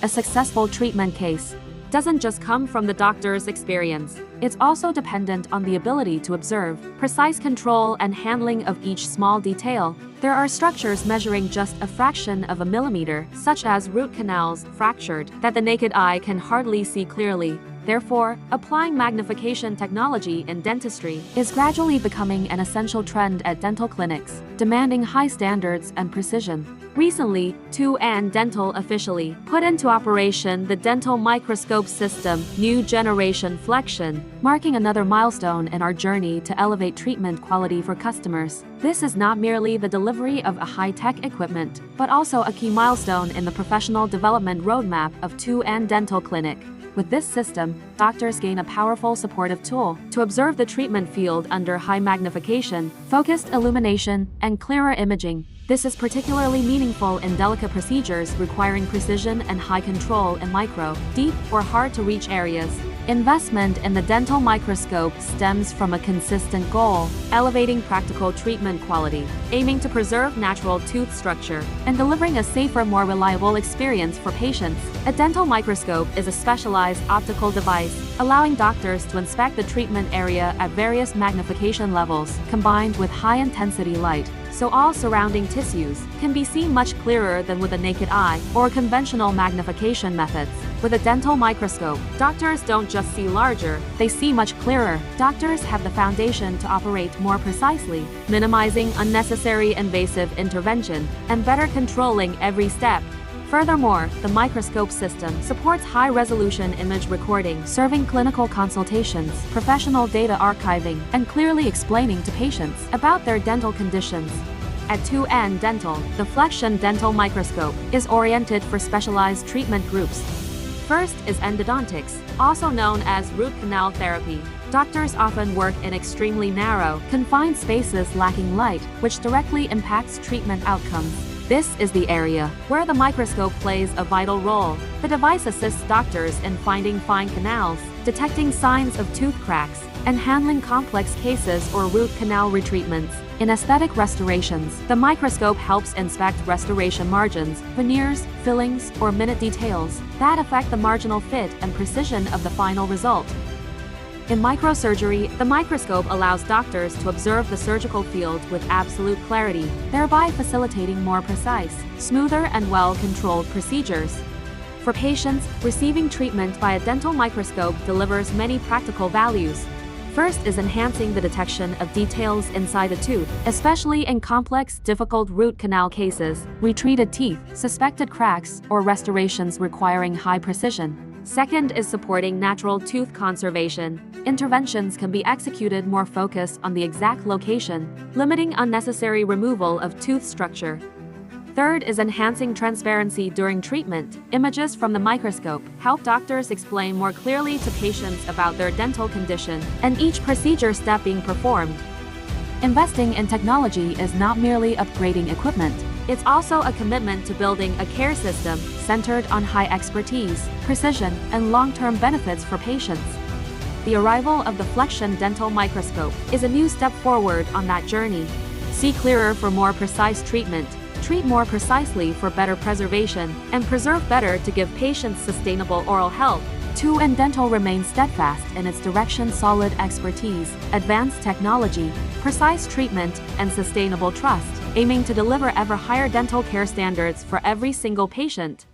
A successful treatment case doesn't just come from the doctor's experience. It's also dependent on the ability to observe, precise control and handling of each small detail. There are structures measuring just a fraction of a millimeter, such as root canals fractured, that the naked eye can hardly see clearly. Therefore, applying magnification technology in dentistry is gradually becoming an essential trend at dental clinics, demanding high standards and precision. Recently, Thuy Anh Dental officially put into operation the dental microscope system, new generation Flexion, marking another milestone in our journey to elevate treatment quality for customers. This is not merely the delivery of a high-tech equipment, but also a key milestone in the professional development roadmap of Thuy Anh Dental Clinic. With this system, doctors gain a powerful supportive tool to observe the treatment field under high magnification, focused illumination, and clearer imaging. This is particularly meaningful in delicate procedures requiring precision and high control in micro, deep, or hard-to-reach areas. Investment in the dental microscope stems from a consistent goal: elevating practical treatment quality, aiming to preserve natural tooth structure, and delivering a safer, more reliable experience for patients. A dental microscope is a specialized optical device, allowing doctors to inspect the treatment area at various magnification levels, combined with high-intensity light, so all surrounding tissues can be seen much clearer than with a naked eye or conventional magnification methods. With a dental microscope, doctors don't just see larger, they see much clearer. Doctors have the foundation to operate more precisely, minimizing unnecessary invasive intervention and better controlling every step. Furthermore, the microscope system supports high-resolution image recording, serving clinical consultations, professional data archiving, and clearly explaining to patients about their dental conditions. At Thuy Anh Dental, the Flexion dental microscope is oriented for specialized treatment groups. First is endodontics, also known as root canal therapy. Doctors often work in extremely narrow, confined spaces lacking light, which directly impacts treatment outcomes. This is the area where the microscope plays a vital role. The device assists doctors in finding fine canals, detecting signs of tooth cracks, and handling complex cases or root canal retreatments. In aesthetic restorations, the microscope helps inspect restoration margins, veneers, fillings, or minute details that affect the marginal fit and precision of the final result. In microsurgery, the microscope allows doctors to observe the surgical field with absolute clarity, thereby facilitating more precise, smoother, and well-controlled procedures. For patients, receiving treatment by a dental microscope delivers many practical values. First is enhancing the detection of details inside a tooth, especially in complex, difficult root canal cases, retreated teeth, suspected cracks, or restorations requiring high precision. Second is supporting natural tooth conservation. Interventions can be executed more focused on the exact location, limiting unnecessary removal of tooth structure. Third is enhancing transparency during treatment. Images from the microscope help doctors explain more clearly to patients about their dental condition and each procedure step being performed. Investing in technology is not merely upgrading equipment. It's also a commitment to building a care system centered on high expertise, precision, and long-term benefits for patients. The arrival of the Flexion dental microscope is a new step forward on that journey. See clearer for more precise treatment, treat more precisely for better preservation, and preserve better to give patients sustainable oral health. Thuy Anh Dental remains steadfast in its direction: solid expertise, advanced technology, precise treatment, and sustainable trust, aiming to deliver ever higher dental care standards for every single patient.